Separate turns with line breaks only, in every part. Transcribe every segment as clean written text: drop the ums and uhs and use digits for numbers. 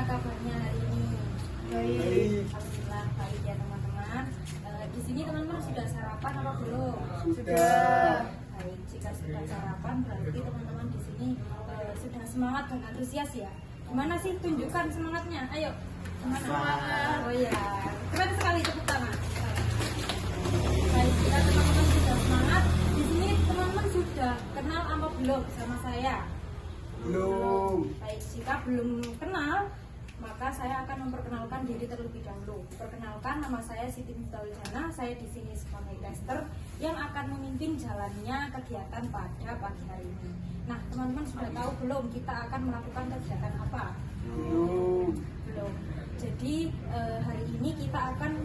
kabarnya hari ini?
Baik.
Alhamdulillah baik ya teman-teman. Di sini teman-teman sudah sarapan apa belum?
Sudah.
Baik, jika sudah sarapan berarti teman-teman di sini sudah semangat dan antusias ya. Gimana sih tunjukkan semangatnya? Ayo. Gimana?
Semangat.
Oh ya, keren sekali tepuk tangan. Baik, jika teman-teman sudah semangat, di sini teman-teman sudah kenal apa belum sama saya?
Belum.
Baik, jika belum kenal, maka saya akan memperkenalkan diri terlebih dahulu. Perkenalkan, nama saya Siti Miftahuljana. Saya di sini sebagai tester yang akan memimpin jalannya kegiatan pada pagi hari ini. Nah, teman-teman sudah tahu belum kita akan melakukan kegiatan apa?
Belum.
Belum. Jadi hari ini kita akan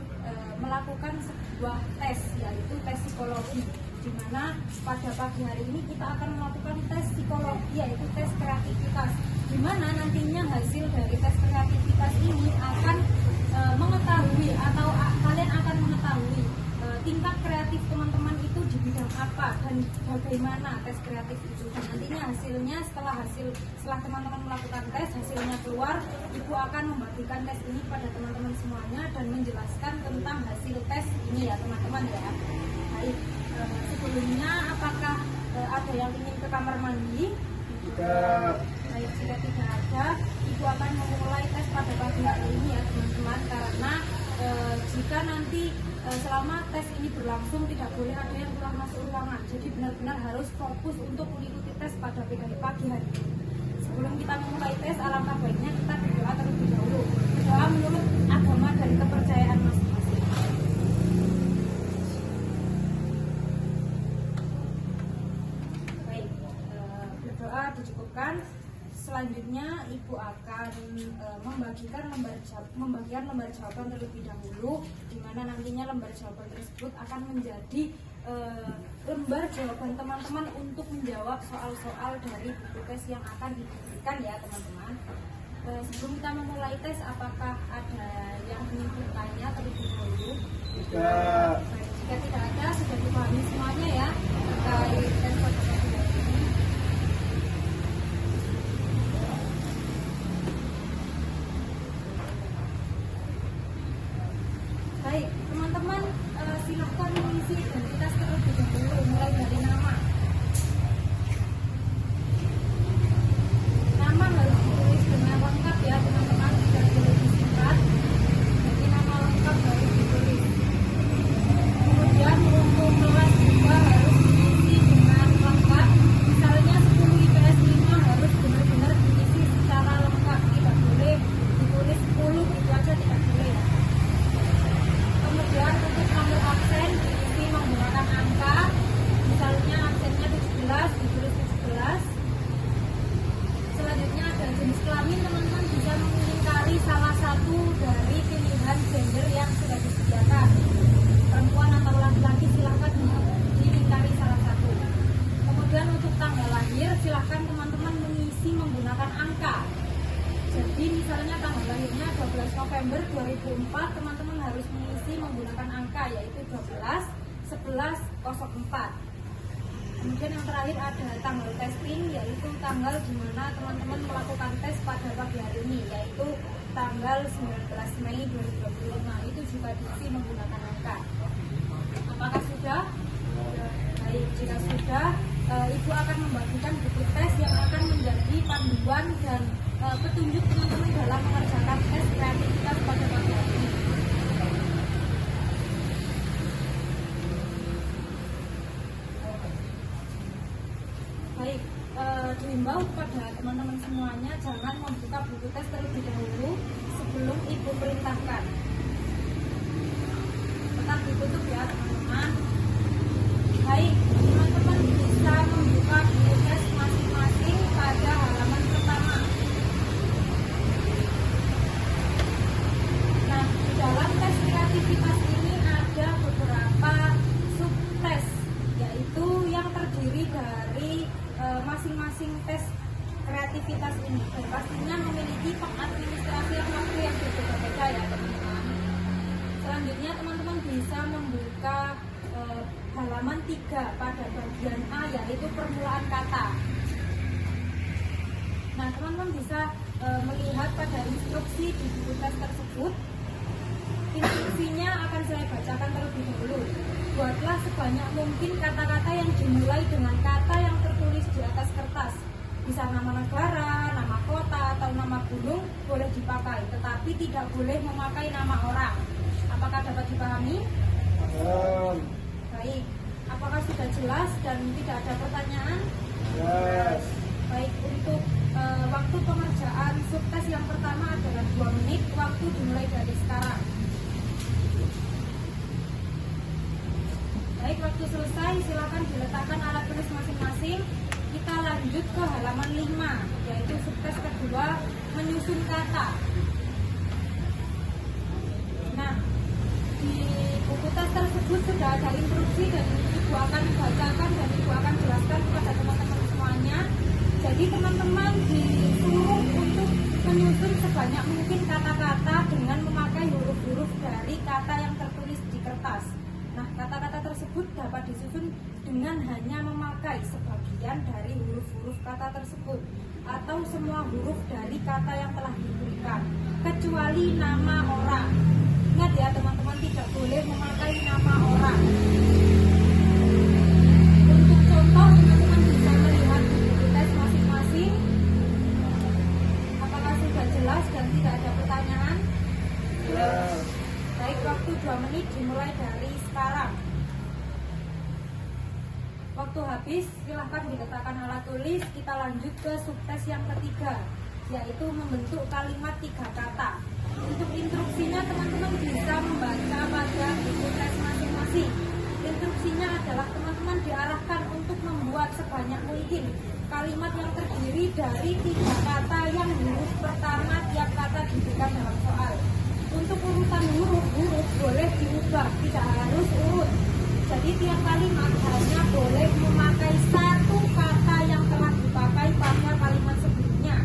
melakukan sebuah tes, yaitu tes psikologi, di mana pada pagi hari ini kita akan melakukan tes psikologi, yaitu tes kreativitas, di mana nantinya hasil dari tes kreativitas ini akan mengetahui atau kalian akan mengetahui tingkat kreatif teman-teman itu di bidang apa dan bagaimana tes kreatif itu. Dan nantinya hasilnya setelah teman-teman melakukan tes, hasilnya keluar, ibu akan membagikan tes ini pada teman-teman semuanya dan menjelaskan tentang hasil tes ini ya teman-teman ya. Baik, sebelumnya apakah ada yang ingin ke kamar mandi?
Tidak.
Baik, jika tidak ada, ibu akan memulai tes pada pagi hari ini ya teman-teman, karena jika nanti selama tes ini berlangsung tidak boleh ada yang pulang masuk ruangan. Jadi benar-benar harus fokus untuk mengikuti tes pada pagi hari ini. Sebelum kita memulai tes, alangkah baiknya kita berdoa terlebih dahulu. Berdoa menurut agama dan kepercayaan masing-masing. Baik, berdoa dicukupkan. Selanjutnya ibu akan membagikan lembar jawaban terlebih dahulu, di mana nantinya lembar jawaban tersebut akan menjadi lembar jawaban teman-teman untuk menjawab soal-soal dari buku tes yang akan diberikan ya teman-teman. Sebelum kita memulai tes, apakah ada yang ingin bertanya terlebih dahulu?
Tidak.
Baik, jika tidak ada, sudah dipahami semuanya ya terkait tes pada pagi hari ini. Baik, teman-teman silahkan mengisi identitas terlebih dahulu, mulai dari nama. Nama harus ditulis dengan lengkap ya teman-teman, tidak boleh disingkat. Jadi nama lengkap harus ditulis. Kemudian untuk kelas juga harus diisi dengan lengkap. Misalnya 10 IPS 5 harus benar-benar diisi secara lengkap, tidak boleh ditulis 10 itu aja, tidak boleh ya. Kemudian untuk nomor absen diisi menggunakan angka, misalnya absennya 17 ditulis 17. Selanjutnya ada jenis kelamin, teman-teman bisa mengingkari salah satu dari pilihan gender yang sudah disediakan, perempuan atau laki-laki silahkan diingkari salah satu. Kemudian untuk tanggal lahir silahkan teman-teman mengisi menggunakan angka. Jadi misalnya tanggal lahirnya 12 November 2004, teman-teman harus mengisi menggunakan angka, yaitu 12 11 04. Kemudian yang terakhir ada tanggal testing, yaitu tanggal di mana teman-teman melakukan tes pada pagi hari ini, yaitu tanggal 19 Mei 2025. Itu juga diisi menggunakan angka. Apakah sudah? Baik, jika sudah, ibu akan membagikan buku tes yang akan menjadi panduan dan petunjuk teman-teman dalam mengerjakan tes kreativitas pada pagi hari ini. Baik, diimbau kepada teman-teman semuanya jangan membuka buku tes terlebih dahulu sebelum ibu perintahkan. Tetap ditutup ya teman-teman. Baik, teman-teman bisa membuka buku tes masing-masing pada halaman pertama. Nah, di dalam tes kreativitas ini ada beberapa subtes, yaitu yang terdiri dari masing-masing tes kreativitas ini, dan pastinya memiliki pengadministrasian waktu yang berbeda-beda ya teman-teman. Selanjutnya teman-teman bisa membuka halaman 3 pada bagian A, yaitu permulaan kata. Nah, Nah, teman-teman bisa melihat pada instruksi di buku tes tersebut. Instruksinya akan saya bacakan terlebih dahulu. Buatlah sebanyak mungkin kata-kata yang dimulai dengan kata yang tertulis di atas kertas. Bisa nama negara, nama kota, atau nama gunung boleh dipakai, tetapi tidak boleh memakai nama orang. Apakah dapat dipahami?
Paham.
Baik. Apakah sudah jelas dan tidak ada pertanyaan?
Jelas.
Baik, untuk waktu pengerjaan subtes yang pertama adalah 2 menit. Waktu dimulai dari sekarang. Baik, waktu selesai silakan diletakkan alat tulis masing-masing. Kita lanjut ke halaman 5, yaitu subtes kedua, menyusun kata. Nah, di buku tes tersebut sudah ada instruksi dan Ibu akan bacakan dan Ibu akan jelaskan kepada teman-teman semuanya. Jadi teman-teman disuruh untuk menyusun sebanyak mungkin kata-kata dengan memakai huruf-huruf dari kata yang tertulis di kertas. Nah, kata-kata tersebut dapat disusun dengan hanya memakai sebagian dari huruf-huruf kata tersebut atau semua huruf dari kata yang telah diberikan, kecuali nama orang. Ingat ya teman-teman, tidak boleh memakai nama orang. Untuk contoh, teman-teman bisa melihat di buku tes masing-masing. Apakah sudah jelas dan tidak ada pertanyaan?
Jelas.
Baik, waktu 2 menit dimulai dari sekarang. Waktu habis, silahkan diletakkan alat tulis. Kita lanjut ke subtes yang ketiga, yaitu membentuk kalimat 3 kata. Untuk instruksinya teman-teman bisa membaca pada buku tes masing-masing. Instruksinya adalah teman-teman diarahkan untuk membuat sebanyak mungkin kalimat yang terdiri dari 3 kata yang huruf pertama tiap kata diberikan dalam soal. Untuk urutan huruf boleh diubah, tidak harus urut. Jadi tiap kalimat hanya boleh memakai 1 kata yang telah dipakai pada kalimat sebelumnya.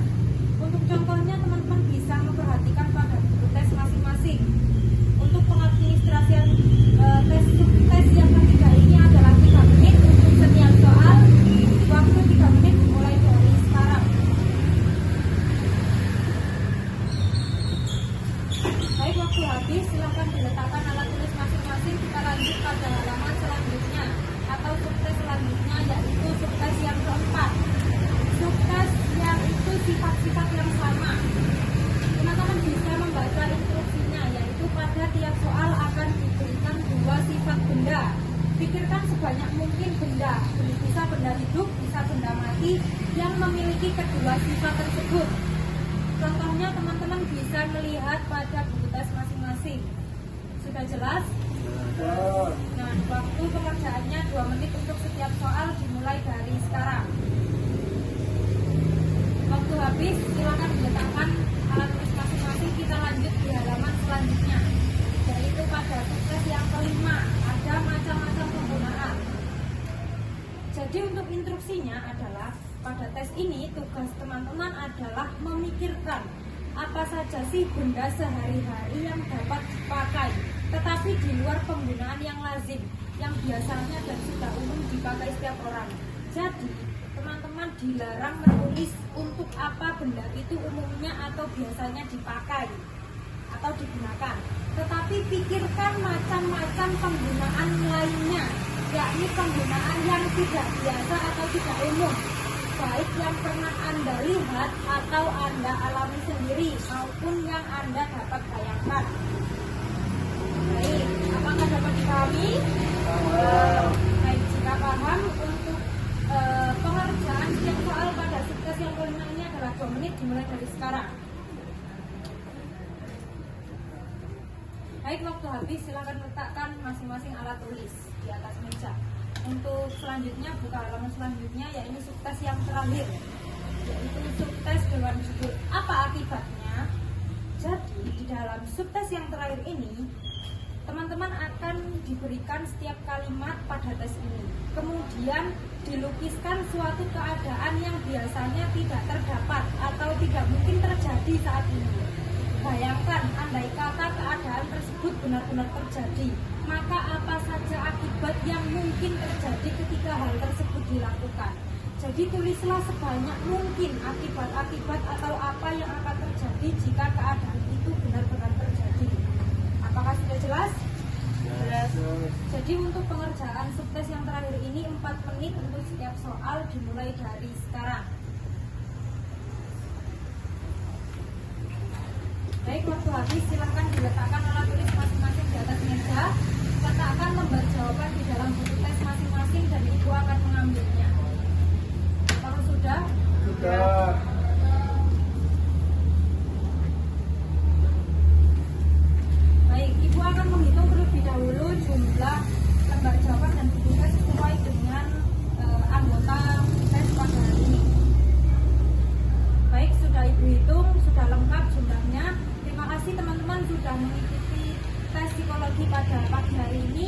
Untuk contohnya teman-teman bisa memperhatikan pada buku tes masing-masing. Untuk pengadministrasian tes yang ketiga ini adalah 3 menit untuk setiap soal. Waktu 3 menit mulai dari sekarang. Baik, waktu habis silahkan diletakkan alat tulis masing-masing. Kita lanjut pada halaman selanjutnya atau subtes selanjutnya, yaitu subtes yang keempat. Subtes yang itu sifat-sifat yang sama. Teman-teman bisa membaca instruksinya, yaitu pada tiap soal akan diberikan 2 sifat benda. Pikirkan sebanyak mungkin benda, bisa benda hidup, bisa benda mati yang memiliki kedua sifat tersebut. Contohnya teman-teman bisa melihat pada buku tes masing-masing. Sudah jelas?
Jelas.
Nah, waktu pengerjaannya 2 menit untuk setiap soal dimulai dari sekarang. Waktu habis, silakan diletakkan alat tulis masing-masing. Kita lanjut di halaman selanjutnya, yaitu pada subtes yang kelima, ada macam-macam penggunaan. Jadi untuk instruksinya adalah pada tes ini tugas teman-teman adalah memikirkan apa saja sih benda sehari-hari yang dapat dipakai, tetapi di luar penggunaan yang lazim, yang biasanya dan sudah umum dipakai setiap orang. Jadi teman-teman dilarang menulis untuk apa benda itu umumnya atau biasanya dipakai atau digunakan, tetapi pikirkan macam-macam penggunaan lainnya, yakni penggunaan yang tidak biasa atau tidak umum, baik yang pernah Anda lihat atau Anda alami sendiri maupun yang Anda dapat bayangkan. Baik, apakah dapat dipahami?
Paham.
Baik, jika paham, untuk pengerjaan setiap soal pada subtes yang kelima ini adalah 2 menit dimulai dari sekarang. Baik, waktu habis silakan letakkan masing-masing alat tulis di atas meja. Untuk selanjutnya, buka halaman selanjutnya, yaitu subtes yang terakhir, yaitu subtes dengan judul apa akibatnya. Jadi di dalam subtes yang terakhir ini, teman-teman akan diberikan setiap kalimat pada tes ini. Kemudian dilukiskan suatu keadaan yang biasanya tidak terdapat atau tidak mungkin terjadi saat ini. Bayangkan, andai kata keadaan tersebut benar-benar terjadi, maka apa saja akibat yang mungkin terjadi ketika hal tersebut dilakukan. Jadi tulislah sebanyak mungkin akibat-akibat atau apa yang akan terjadi jika keadaan itu benar-benar terjadi. Apakah sudah jelas?
Jelas.
Jadi untuk pengerjaan subtes yang terakhir ini 4 menit untuk setiap soal dimulai dari sekarang. Baik, waktu habis silahkan diletakkan alat tulis masing-masing di atas meja. Letakkan lembar jawaban di dalam buku tes masing-masing dan ibu akan mengambilnya. Kalau sudah?
Sudah.
Baik, ibu akan menghitung terlebih dahulu jumlah lembar jawaban dan buku tes sesuai dengan anggota tes pada hari ini. Baik, sudah ibu hitung, sudah lengkap jumlahnya. Terima kasih teman-teman sudah mengikuti tes psikologi pada pagi hari ini.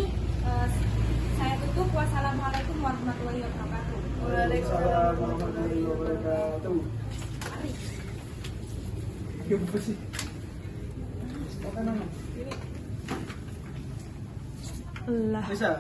Saya tutup. Wassalamualaikum warahmatullahi wabarakatuh.
Waalaikumsalam warahmatullahi wabarakatuh.
Mari.
Apa sih? Apa namanya?
Allah.
Bisa?